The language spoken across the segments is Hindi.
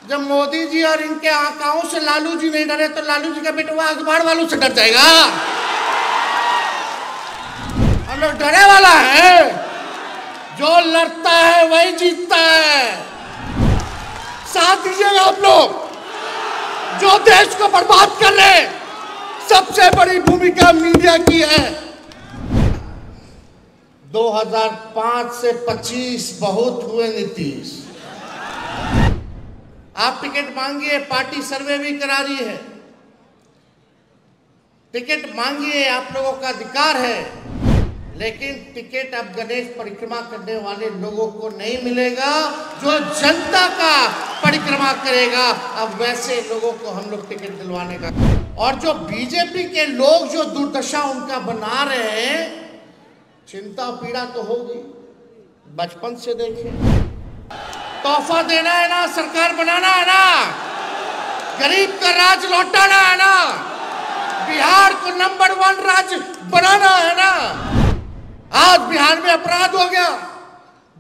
जब मोदी जी और इनके आकाओं से लालू जी नहीं डरे तो लालू जी का बेटा अखबार वालों से डर जाएगा। हम लोग डरे वाला है, जो लड़ता है वही जीतता है। साथ दीजिएगा आप लोग, जो देश को बर्बाद कर रहे। सबसे बड़ी भूमिका मीडिया की है। 2005 से 25 बहुत हुए नीतीश। आप टिकट मांगिए, पार्टी सर्वे भी करा रही है। टिकट मांगिए, आप लोगों का अधिकार है, लेकिन टिकट अब गणेश परिक्रमा करने वाले लोगों को नहीं मिलेगा। जो जनता का परिक्रमा करेगा, अब वैसे लोगों को हम लोग टिकट दिलवाने का। और जो बीजेपी के लोग जो दुर्दशा उनका बना रहे हैं, चिंता पीड़ा तो होगी, बचपन से देखें। तोहफा देना है ना, सरकार बनाना है ना, गरीब का राज लौटाना है ना, बिहार को नंबर 1 राज्य बनाना है ना। आज बिहार में अपराध हो गया,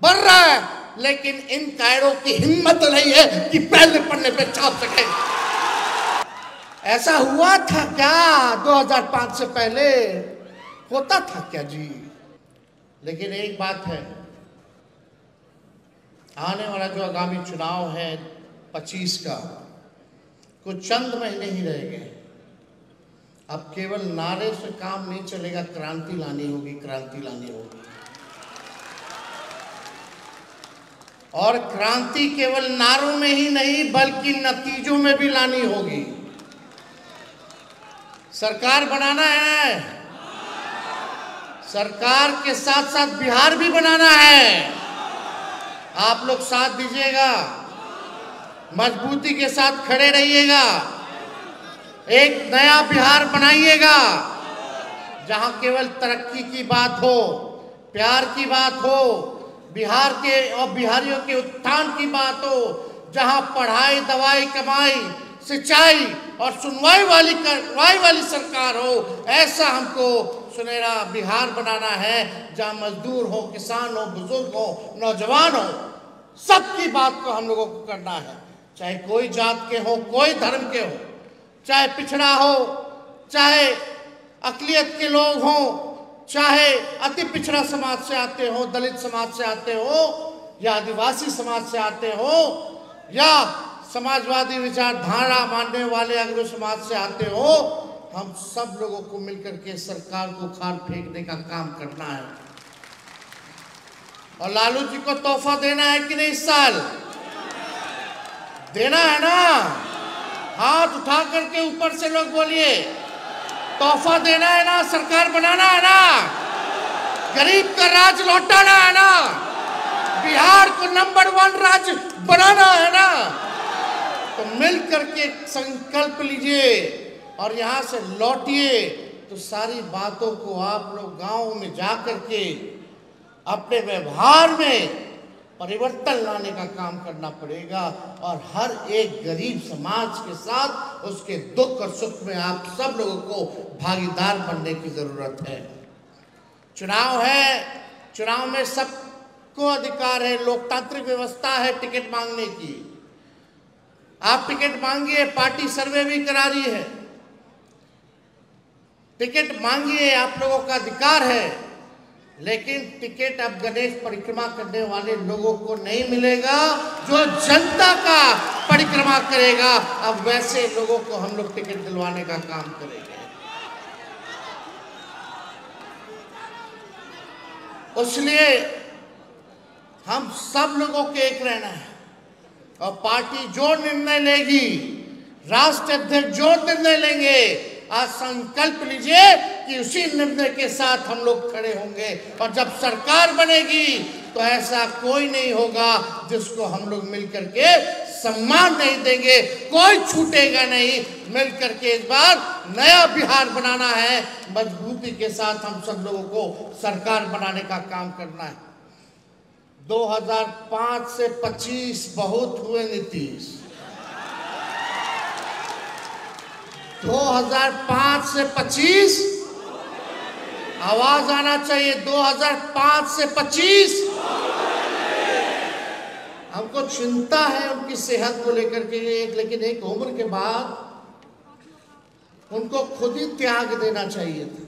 बढ़ रहा है, लेकिन इन कायरों की हिम्मत नहीं है कि पहले पन्ने पे छाप सके। ऐसा हुआ था क्या 2005 से पहले? होता था क्या जी? लेकिन एक बात है, आने वाला जो आगामी चुनाव है 25 का, कुछ चंद महीने ही रह गए। अब केवल नारे से काम नहीं चलेगा, क्रांति लानी होगी, क्रांति लानी होगी। और क्रांति केवल नारों में ही नहीं बल्कि नतीजों में भी लानी होगी। सरकार बनाना है, सरकार के साथ साथ बिहार भी बनाना है। आप लोग साथ दीजिएगा, मजबूती के साथ खड़े रहिएगा, एक नया बिहार बनाइएगा, जहां केवल तरक्की की बात हो, प्यार की बात हो, बिहार के और बिहारियों के उत्थान की बात हो, जहां पढ़ाई, दवाई, कमाई, सिंचाई और सुनवाई वाली सरकार हो। ऐसा हमको सुनहरा बिहार बनाना है, जहां मजदूर हो, किसान हो, बुजुर्ग हो, नौजवान हो, सबकी बात को हम लोगों को करना है। चाहे कोई जात के हो, कोई धर्म के हो, चाहे पिछड़ा हो, चाहे अकलियत के लोग हो, चाहे अति पिछड़ा समाज से आते हो, दलित समाज से आते हो, या आदिवासी समाज से आते हो, या समाजवादी विचारधारा मानने वाले अग्रणी समाज से आते हो, हम सब लोगों को मिलकर के सरकार को उखाड़ फेंकने का काम करना है। और लालू जी को तोहफा देना है कि नहीं? इस साल देना है ना? हाथ उठा करके ऊपर से लोग बोलिए, तोहफा देना है ना, सरकार बनाना है ना, गरीब का राज लौटाना है ना, बिहार को नंबर 1 राज्य बनाना है ना। तो मिल करके संकल्प लीजिए और यहां से लौटिए, तो सारी बातों को आप लोग गांव में जा करके अपने व्यवहार में परिवर्तन लाने का काम करना पड़ेगा। और हर एक गरीब समाज के साथ उसके दुख और सुख में आप सब लोगों को भागीदार बनने की जरूरत है। चुनाव है, चुनाव में सबको अधिकार है, लोकतांत्रिक व्यवस्था है टिकट मांगने की। आप टिकट मांगिए, पार्टी सर्वे भी करा रही है। टिकट मांगिए, आप लोगों का अधिकार है, लेकिन टिकट अब गणेश परिक्रमा करने वाले लोगों को नहीं मिलेगा। जो जनता का परिक्रमा करेगा, अब वैसे लोगों को हम लोग टिकट दिलवाने का काम करेंगे। इसलिए हम सब लोगों के एक रहना है, और पार्टी जो निर्णय लेगी, राष्ट्रीय अध्यक्ष जो निर्णय लेंगे, आज संकल्प लीजिए कि उसी निर्णय के साथ हम लोग खड़े होंगे। और जब सरकार बनेगी तो ऐसा कोई नहीं होगा जिसको हम लोग मिलकर के सम्मान नहीं देंगे, कोई छूटेगा नहीं। मिलकर के इस बार नया बिहार बनाना है, मजबूती के साथ हम सब लोगों को सरकार बनाने का काम करना है। 2005 से 25 बहुत हुए नीतीश। 2005 से 25, आवाज आना चाहिए, 2005 से 25 हमको चिंता है उनकी सेहत को लेकर के, लेकिन एक उम्र के बाद उनको खुद ही त्याग देना चाहिए था।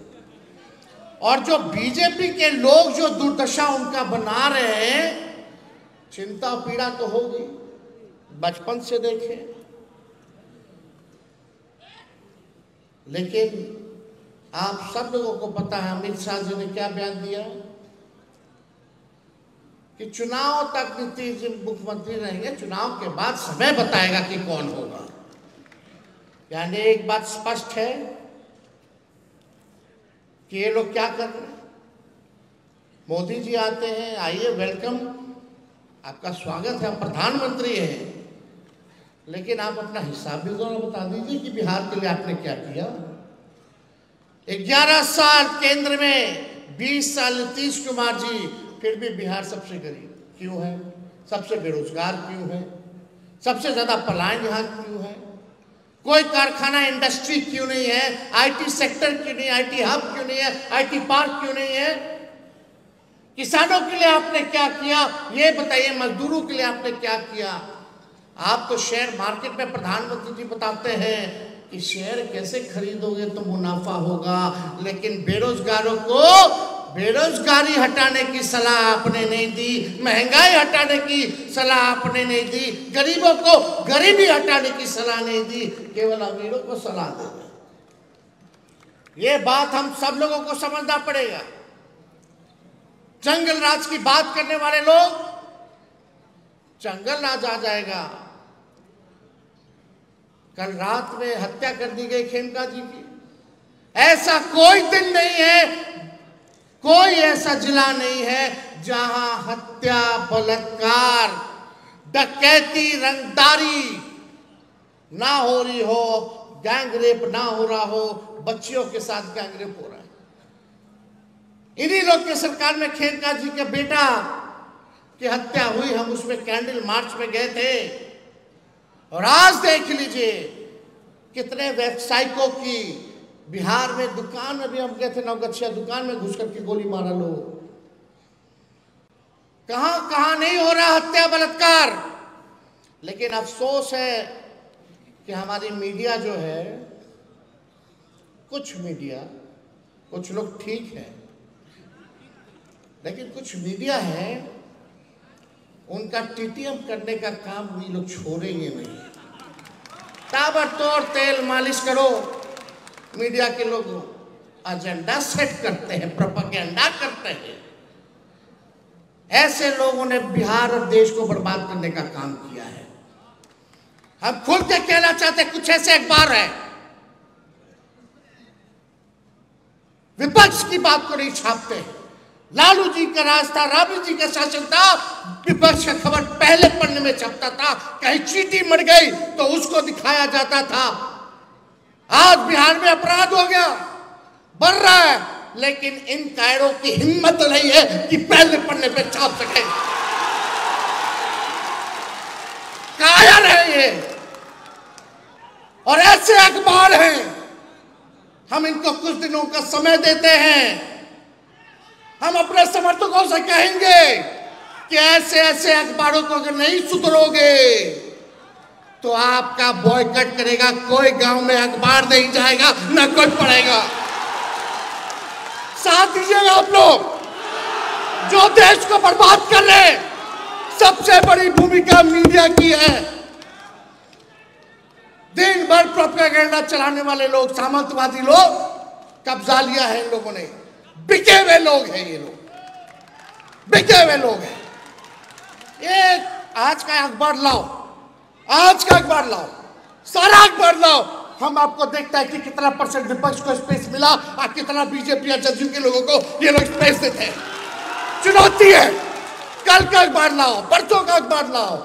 और जो बीजेपी के लोग जो दुर्दशा उनका बना रहे हैं, चिंता पीड़ा तो होगी, बचपन से देखे। लेकिन आप सब लोगों को पता है अमित शाह जी ने क्या बयान दिया कि चुनाव तक नीतीश जी मुख्यमंत्री रहेंगे, चुनाव के बाद समय बताएगा कि कौन होगा। यानी एक बात स्पष्ट है कि ये लोग क्या कर रहे हैं। मोदी जी आते हैं, आइए वेलकम, आपका स्वागत है, आप प्रधानमंत्री हैं, लेकिन आप अपना हिसाब भी जरा बता दीजिए कि बिहार के लिए आपने क्या किया। 11 साल केंद्र में, 20 साल नीतीश कुमार जी, फिर भी बिहार सबसे गरीब क्यों है, सबसे बेरोजगार क्यों है, सबसे ज्यादा पलायन यहाँ क्यों है, कोई कारखाना इंडस्ट्री क्यों नहीं है, आईटी सेक्टर क्यों नहीं, आईटी हब क्यों नहीं है, आईटी पार्क क्यों नहीं है। किसानों के लिए आपने क्या किया ये बताइए, मजदूरों के लिए आपने क्या किया। आप तो शेयर मार्केट में प्रधानमंत्री जी बताते हैं कि शेयर कैसे खरीदोगे तो मुनाफा होगा, लेकिन बेरोजगारों को बेरोजगारी हटाने की सलाह आपने नहीं दी, महंगाई हटाने की सलाह आपने नहीं दी, गरीबों को गरीबी हटाने की सलाह नहीं दी, केवल अमीरों को सलाह दे। ये बात हम सब लोगों को समझना पड़ेगा। जंगल राज की बात करने वाले लोग, जंगल राज आ जाएगा। कल रात में हत्या कर दी गई खेमका जी की। ऐसा कोई दिन नहीं है, कोई ऐसा जिला नहीं है जहां हत्या, बलात्कार, डकैती, रंगदारी ना हो रही हो, गैंग रेप ना हो रहा हो, बच्चियों के साथ गैंग रेप हो रहा है। इन्हीं लोग के सरकार में खेमका जी के बेटा की हत्या हुई, हम उसमें कैंडल मार्च में गए थे। और आज देख लीजिए कितने व्यवसायिकों की बिहार में दुकान में भी हम गए थे, नवगछिया दुकान में घुस करके गोली मारा लोग। कहां कहां नहीं हो रहा हत्या, बलात्कार। लेकिन अफसोस है कि हमारी मीडिया जो है, कुछ मीडिया, कुछ लोग ठीक है, लेकिन कुछ मीडिया है उनका टीटीएम करने का काम भी लोग छोड़ेंगे नहीं। ताबड़तोड़ तेल मालिश करो। मीडिया के लोग एजेंडा सेट करते हैं, प्रोपेगेंडा करते हैं। ऐसे लोगों ने बिहार और देश को बर्बाद करने का काम किया है। हम खुल के कहना चाहते, कुछ ऐसे अखबार है विपक्ष की बात को नहीं छापते। लालू जी का राज था, राबड़ी जी का शासन था, विपक्ष का खबर पहले पन्ने में छपता था। कहीं चींटी मर गई तो उसको दिखाया जाता था। आज बिहार में अपराध हो गया, बढ़ रहा है, लेकिन इन कायरों की हिम्मत नहीं है कि पहले पन्ने पे छाप सके। कायर है ये, और ऐसे अखबार हैं, हम इनको कुछ दिनों का समय देते हैं। हम अपने समर्थकों से कहेंगे कि ऐसे ऐसे अखबारों को अगर नहीं सुधरोगे तो आपका बॉयकॉट करेगा। कोई गांव में अखबार नहीं जाएगा, ना कोई पढ़ेगा। साथ दीजिएगा आप लोग जो देश को बर्बाद कर रहे हैं। सबसे बड़ी भूमिका मीडिया की है। दिन भर प्रोपेगेंडा चलाने वाले लोग, सामंतवादी लोग, कब्जा लिया है इन लोगों ने। बिके हुए लोग हैं ये लोग, बिके हुए लोग हैं। एक आज का अखबार लाओ, आज का अखबार लाओ, सारा अखबार लाओ, हम आपको देखता है कि कितना % विपक्ष को स्पेस मिला और कितना बीजेपी या जदयू के लोगों को ये लोग स्पेस देते हैं। चुनौती है। कल का अखबार लाओ, परसों का अखबार लाओ।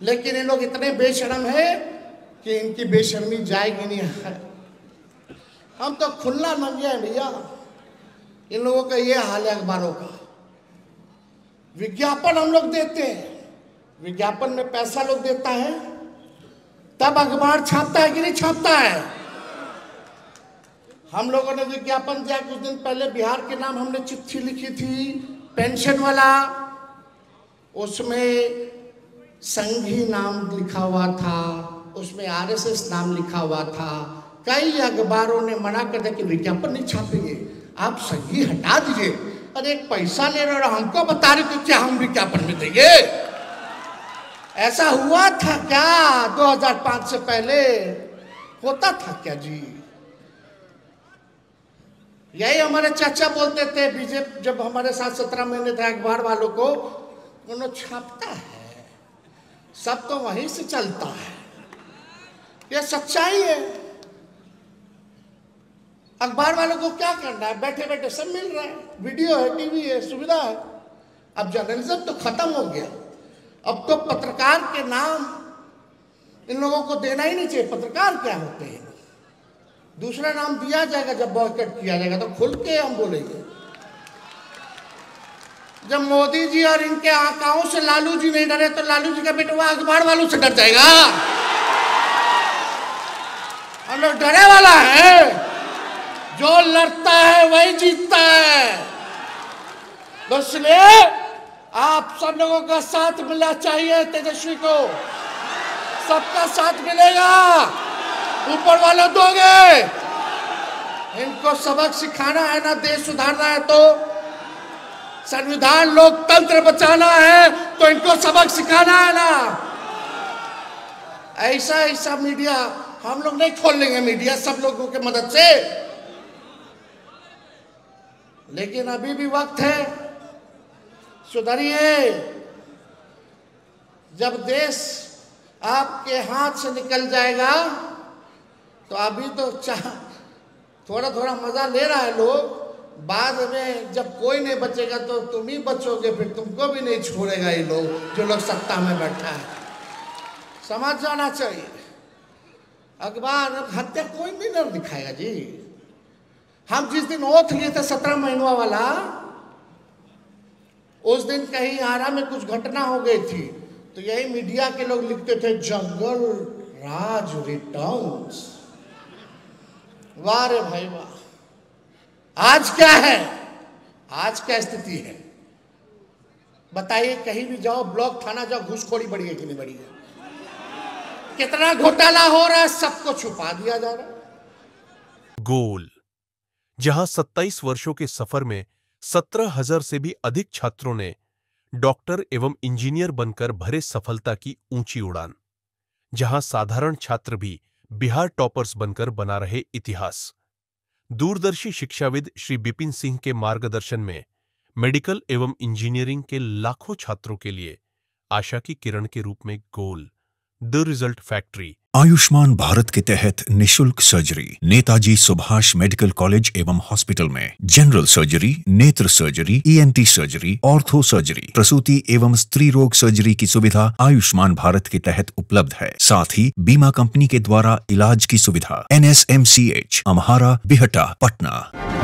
लेकिन ये लोग इतने बेशर्म है कि इनकी बेशर्मी जाएगी नहीं। हम तो खुला नंगे हैं भैया। इन लोगों का ये हाल है अखबारों का। विज्ञापन हम लोग देते हैं, विज्ञापन में पैसा लोग देता है, तब अखबार छापता है कि नहीं छापता है। हम लोगों ने विज्ञापन दिया कुछ दिन पहले, बिहार के नाम हमने चिट्ठी लिखी थी, पेंशन वाला। उसमें संघी नाम लिखा हुआ था, उसमें आरएसएस नाम लिखा हुआ था। कई अखबारों ने मना कर दिया कि विज्ञापन नहीं छापेंगे, आप संघी हटा दीजिए। अरे एक पैसा ले रहे और हमको बता रहे कि क्या हम विज्ञापन में देंगे? ऐसा हुआ था क्या 2005 से पहले? होता था क्या जी? यही हमारे चाचा बोलते थे बीजेपी जब हमारे साथ 17 महीने थे, अखबार वालों को उन्होंने छापता है, सब तो वहीं से चलता है, ये सच्चाई है। अखबार वालों को क्या करना है, बैठे बैठे सब मिल रहा है, वीडियो है, टीवी है, सुविधा है। अब जर्नलिज्म तो खत्म हो गया, अब तो पत्रकार के नाम इन लोगों को देना ही नहीं चाहिए। पत्रकार क्या होते हैं? दूसरा नाम दिया जाएगा जब बॉयकॉट किया जाएगा तो खुल के हम बोलेंगे। जब मोदी जी और इनके आकाओं से लालू जी नहीं डरे तो लालू जी का बेटा अखबार वालों से डर जाएगा? हम लोग डरे वाला है, जो लड़ता है वही जीतता है। तो इसलिए आप सब लोगों का साथ मिलना चाहिए। तेजस्वी को सबका साथ मिलेगा, ऊपर वाले दोगे। इनको सबक सिखाना है ना, देश सुधारना है तो संविधान लोकतंत्र बचाना है तो इनको सबक सिखाना है ना। ऐसा ऐसा मीडिया हम लोग नहीं खोल लेंगे, मीडिया सब लोगों के मदद से, लेकिन अभी भी वक्त है, सुधरिए। जब देश आपके हाथ से निकल जाएगा तो अभी तो थोड़ा थोड़ा मजा ले रहा है लोग, बाद में जब कोई नहीं बचेगा तो तुम ही बचोगे, फिर तुमको भी नहीं छोड़ेगा ये लोग, जो लोग सत्ता में बैठा है। समझ जाना चाहिए। अखबार हत्या कोई भी नहीं दिखाएगा जी। हम जिस दिन ओथ लिए थे 17 महीनों वाला, उस दिन कहीं आरा में कुछ घटना हो गई थी तो यही मीडिया के लोग लिखते थे जंगल राज रिटर्न्स। वाह रे भाई वाह। आज क्या है, आज क्या स्थिति है बताइए? कहीं भी जाओ, ब्लॉक थाना जाओ, घूसखोरी बढ़ी है कि नहीं बढ़ी है? कितना घोटाला हो रहा है, सबको छुपा दिया जा रहा है। गोल, जहां 27 वर्षों के सफर में 17,000 से भी अधिक छात्रों ने डॉक्टर एवं इंजीनियर बनकर भरे सफलता की ऊंची उड़ान, जहां साधारण छात्र भी बिहार टॉपर्स बनकर बना रहे इतिहास। दूरदर्शी शिक्षाविद श्री बिपिन सिंह के मार्गदर्शन में मेडिकल एवं इंजीनियरिंग के लाखों छात्रों के लिए आशा की किरण के रूप में गोल, the result factory. Ayushman Bharat के तहत निशुल्क surgery Netaji Subhash medical college एवं हॉस्पिटल में जनरल सर्जरी, नेत्र surgery, ENT surgery, ortho surgery, प्रसूति एवं स्त्री रोग सर्जरी की सुविधा आयुष्मान भारत के तहत उपलब्ध है। साथ ही बीमा कंपनी के द्वारा इलाज की सुविधा। NSMCH, अम्हारा, बिहटा, पटना।